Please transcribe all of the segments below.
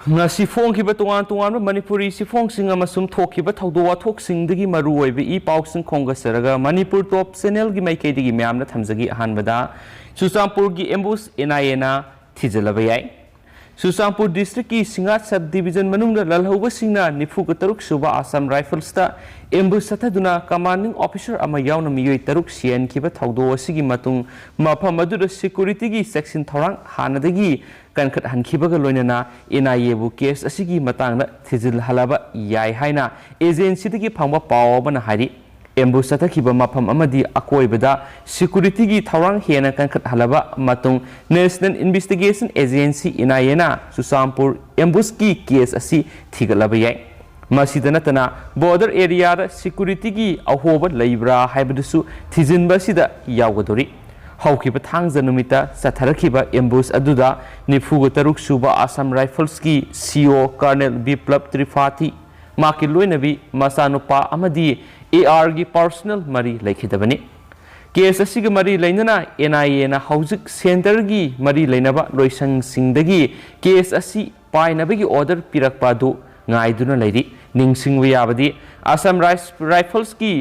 ngasi phongkiba tongan Manipuri sifong amasum thokiba thawdo wathoksingi maruoibe I pausing khongasaraga Manipur top channel gi maikeidigi myamna thamjagi ahanbada Churachandpur gi ambush NIA na Thijillaba Yai Churachandpur district ki Singat subdivision manungda lalhauba singna nifuga taruk suba Assam Riffles ta ambush sathaduna commanding officer ama yauna miyoi taruk sian kiba thawdo asigi matung mafam aduda security gi section thorang hanadagi kankat hankibaga loinana NIA bu case asigi matangda Thijillaba Yai haina agency dagi Phangba Pao bana hari ambush sathakiba mafam amadi akoibada security gi thorang hena kankat halaba matung National Investigation Agency NIA na Churachandpur ambush ki case asi Thijillaba Yai masida natana border area da security gi ahoba leibra haibadusu thijinba sida yawadori haukiba thangja numita satharakiba ambush aduda nifuga taruk suba Assam Riffles ki CO Colonel Biplab Tripathi maki loinabi masanupa amadi AR gi personal mari laikhidabani case asiga mari lainana NIA na housing center gi mari lainaba loisang singdagi case asi painabagi order pirakpadu ngaiduna lairi ningsingwa yabadi Assam Riffles ki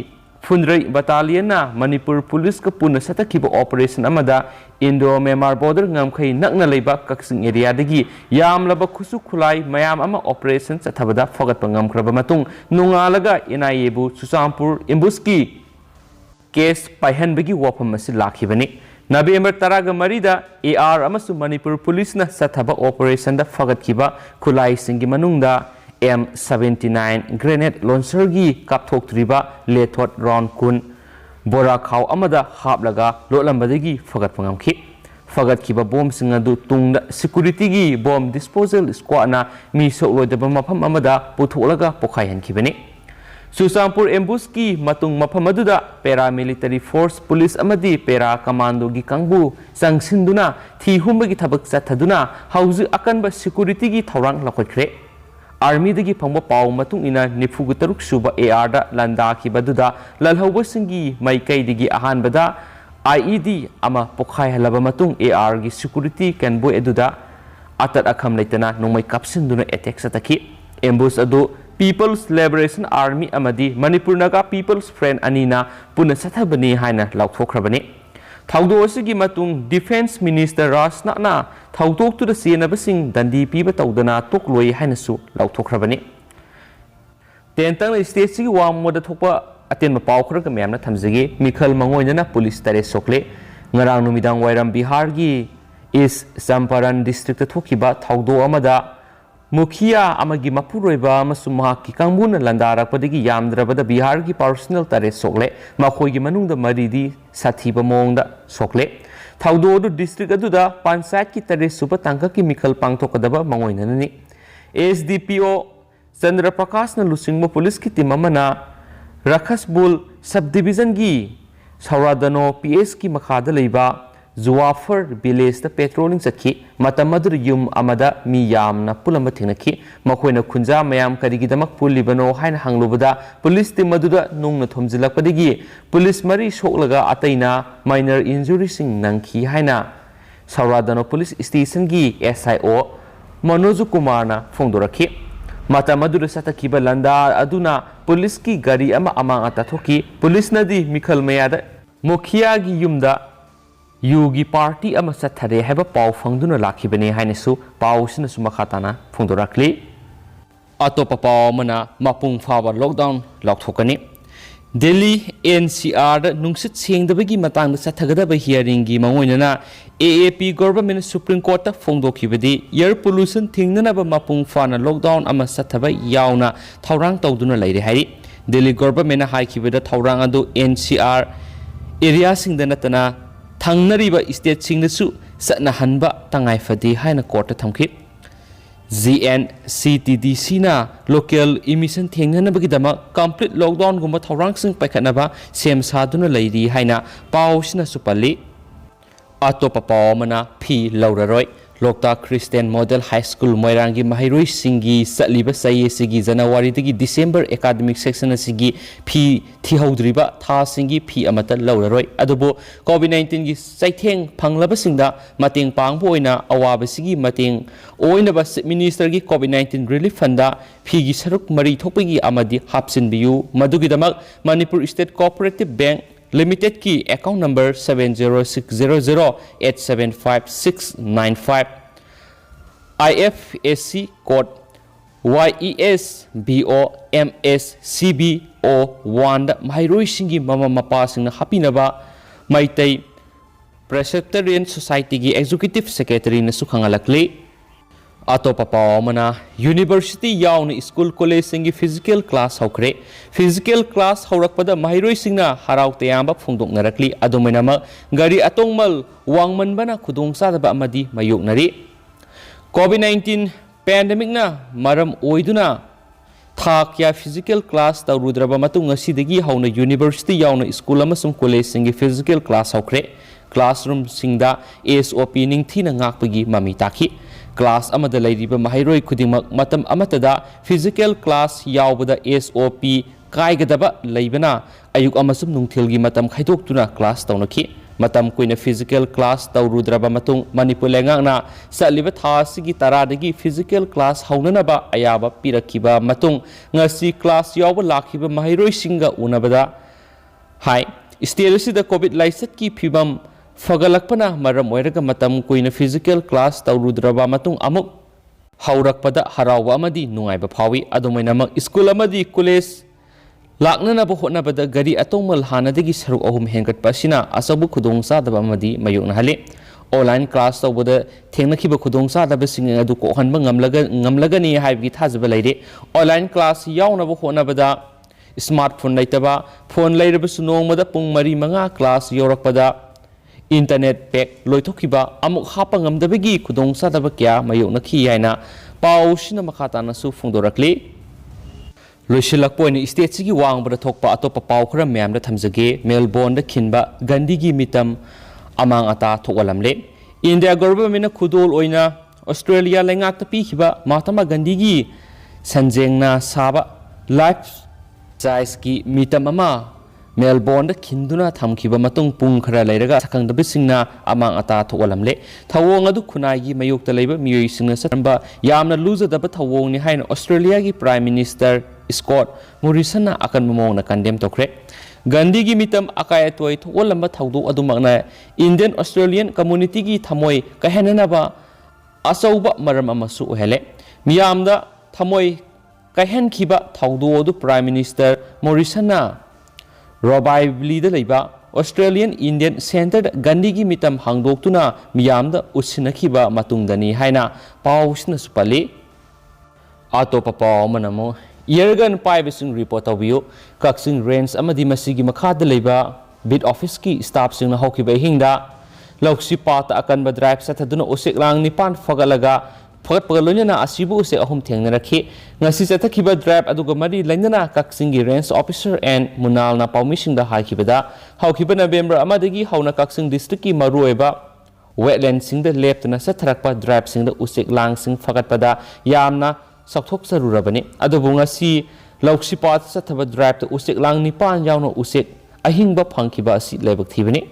Fundrai battalion na Manipur police ka puna satakiba operation amada Indo-Myanmar border ngamkai nakna leiba kaksing area dagi yamlaba khusu khulai mayam ama operation sathabada fogat pangamkraba matung nungalaga NIA bu Churachandpur ambush ki case paihanbagi wafam asi lakhibani November 13 da AR amasu Manipur police na sathaba operation da fogat kiba khulai singi manungda M79 grenade launcher gi kapthok triba lethot round kun bora khaw amada haplaga lolambadagi fagat pangamki fagat kiba bomb singa du tungda security gi bomb disposal squad na mi soklodaba mafam amada putholaga pokhai hankibani Churachandpur ambush ki matung mafam aduda paramilitary force police amadi para commando gi kangbu sangsinduna thi humbagi thabak chathaduna hauji akanba security gi thorang lakhotkhre Army dagi Phangba Pao matung ina nifuga taruk suba AR da landa ki baduda lalhauba singi maikai digi ahan bada IED ama pokhai halaba matung AR gi security kanbo eduda atat akham leitana nongmai kapsinduna attack sataki ambush adu People's Liberation Army amadi Manipur naga People's Friend anina puna sathabani haina lauthokhrabani thawdo asigi matung Defense Minister Rasna thawdok tu da senabasing dandi piba tawdana tokloi hainasu lauthokhrabani tentang state sigi wangmoda thokpa aten ma paw khra ka myamna thamjagi mikhal mangoina police tare sokle ngarang numidang wairam Bihar gi is Champaran district thokiba thawdo amada Mukhia amagi mapuroiba amasum mahaki kangbuna landarakpadagi yamdrabada Bihar gi personal tare sokle makhoi gi manungda maridi sathiba mongda sokle thawdo du district aduda panchayat ki tare suba tangka ki mikhal pangthokadaba mangoinani SDPO Chandra Prakash na lusingmo police ki team amana Rakhasbul subdivision gi Sauradano PS ki makhada leiba Zuwafar village da patrolling sakhi matamadur yum amada mi yamna pulamba thinaki makoina khunja mayam karigidamak pulibano haina hanglubada police team aduda nungna thomjilakpadigi police mari soklaga ataina minor injuries sing nangki haina Sauradano police station gi SIO Manoj Kumar na phongdorakhi matamadur satakiba landa aduna police ki gari ama amang atathoki police nadi mikhal mayada mukhia gi yumda Yugi party ama sathare haba paw phangduna lakhibani hainasu paw sinasu makhatana phongdorakli atopa paw mana mapung fawa lockdown laukthokani Delhi NCR da nungsit sengdabagi matang da sathagadaba hearing gi mangoinana AAP government Supreme Court ta phongdokhibadi air pollution thingnanaba mapung fana lockdown ama sathaba yauna thaurang tawduna leire hari Delhi government na haikibada thaurang adu NCR area singda natana Thangnariba state singnasu satnahanba tangaifadi haina court thamki GNCTDC na local emission thengnanabagidama complete lockdown gumba thorang sing paikhanaba sem saduna leiri haina pausina supali atopa pawmana phi lauraroi Lokta Christian Model High School Moirangi Mahiroi Singi Satliba Saye Sigi January Digi December academic section Sigi P Thihodriba Tha Singi P Amata Lauroi Adobo COVID-19 gi Saitheng Panglaba Singda Mating Pangboina Awaba Sigi Mating Oinaba Minister gi COVID-19 Relief Funda P gi Saruk Mari Thopigi Amadi Hapsin Biu Madugidamak Manipur State Cooperative Bank Limited ki account number 70600875695 IFSC code YESBOMSCBO1 Mahiroi Singi Mama Mapa Singna Hapinaba Maitai Presbyterian Society gi Executive Secretary na sukhangalakli Atopa pao mana University yauna school college singi physical class haukre physical class haurakpada mahiroi singna harau tayamba phongdok narakli adomainama gari atongmal wangman bana khudong sadaba amadi mayok nari COVID-19 pandemic na maram oiduna thakya physical class tawrudraba matung asidagi hauna university yauna school amasung college singi physical class haukre classroom singda SOP ningthina ngakpagi mami taki class amada lairiba mahiroi khudingmak matam amatada physical class yaubada SOP kaigadaba leibana ayuk amasum nungthilgi matam khaidoktuna class tawnaki matam koina physical class tawrudraba matung manipur lengangna saliba thasigi taradagi physical class haunanaba ayaba pirakiba matung ngasi class yauba lakhiba mahiroi singa unabada hai state da covid laisat ki phibam Fagalakpana maram oiraga matam koina physical class tawrudraba matung amuk haurakpada harawa amadi nungaiba phawi adomainama school amadi college laknana ba hotnabada gari atongmal hanadagi saruk ahum hengat pasina asabu khudong sadaba amadi mayokna hale online class tawbada thengnakiba khudong sadaba singa adu ko hanba ngamlagani haibgi thajaba leire online class yauna ba hotnabada smartphone laitaba phone lairaba sunongmada pung mari manga class yorakpada Internet pack loithokiba amuk hapangam dabegi khudong sadaba kya mayokna khi haina pau sina makhata na su phungdorakli loisilak point state sigi wangbada thokpa atopa pau khara myam da thamjage Melbourne da khinba gandhi gi mitam amang ata thokalamle India government na khudol oina Australia lengak ta pikhiba Mahatma Gandhi gi sanjengna saba life size gi mitam ama Melbourne da khinduna thamkhiba matung pung khara leiraga sakangdabi singna amang ata thokalamle thawong adu khunai gi mayokta leiba miyoi singna satamba yamna luzadaba thawong ni haina Australia gi Prime Minister Scott Morrison na akan momong na condemn tokre Gandhi gi mitam akai atoi thokolamba thawdu adumakna Indian Australian community gi thamoi kahenanaba asauba maram amasu ohele miyamda thamoi kahen khiba thawdu adu Prime Minister Morrison na Robaibli da leiba Australian Indian Center Gandhi gi mitam hangdoktuna miyamda usinakhiba matungdani haina pausna supali atopa paw manamo Yergan Pibesing report awio Kaksing range amadi masigi makhada leiba bid office ki staff sing na hokiba hingda loksi pata akan ba drive sa thaduna usik lang nipan fagalaga fagat pagalonya na asibu usik ahum thengna rakhi ngasi sa thakiba drive aduga mari lainana Kaksing gi range officer and munal na pawmising da haikibada haukiba November amadagi hauna Kaksing district ki marueba wetland sing da left na sa tharakpa drive sing da usik lang sing fagat pada yamna sakthok sarurabani adubu ngasi loksi pat sa thaba drive to usik lang nipan yawno usik ahingba phangkiba asi lebak thibani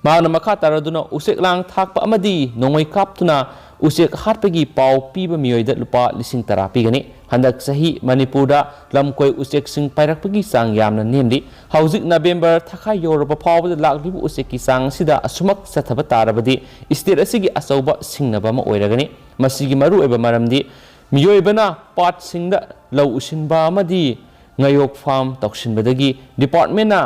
maana makha taraduna usik lang thakpa amadi nongoi kaptuna usik harpagi pau piba miyoida lupa lising terapi gani handak sahi Manipurda lamkoi usik sing pairakpagi sang yamna nemdi hauzik November thakha yoraba phawda laklibu usik ki sang sida asumak sa thaba tarabadi state asigi asauba singnaba ma oiragani masigi maru eba maramdi miyoibana part singda law usinba amadi ngayok farm toksinbadagi department na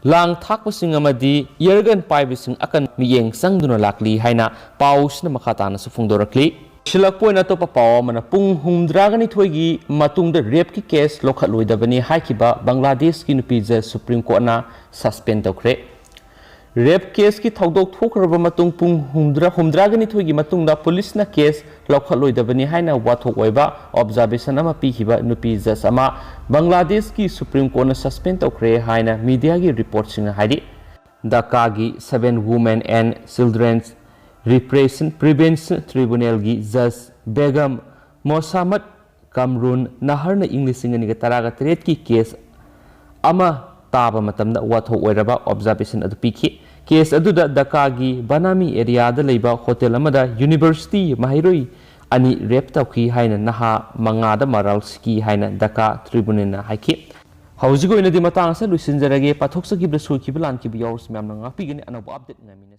lang thakpasing amadi yergan paibising akan miyeng sangduna lakli haina pausna makhatana su phungdorakli silakpoina to papaw mana pung humdragani thoigi matungda rape ki case lokhatloidabani haikiba Bangladesh ki nupi Supreme Court na suspend tokre rape case ki thaudok thokraba matung pung humdragani thoigi matungda police na case lokhatloidabani haina wathok oiba observation ama pihiba nupi judge ama Bangladesh ki Supreme Court na suspend tokre haina media gi report singa haidi Dhaka gi 7 women and children Repression Prevention Tribunal gi Judge Begum Mosamad Kamrun Naharna Englishing and Taraga Tretki case Ama Taba Matamda Wato Weraba observation at the Piki case Aduda Dakagi Banami area the Labor Hotel Amada University Mahirui Ani Reptaki Haina Naha Mangada Maralski Haina Daka Tribunina Haiki. Hausigo in the Matanga Lucinzerage Patoxa give the Suki Bilan Kibios Mamma Pigin and update Namina.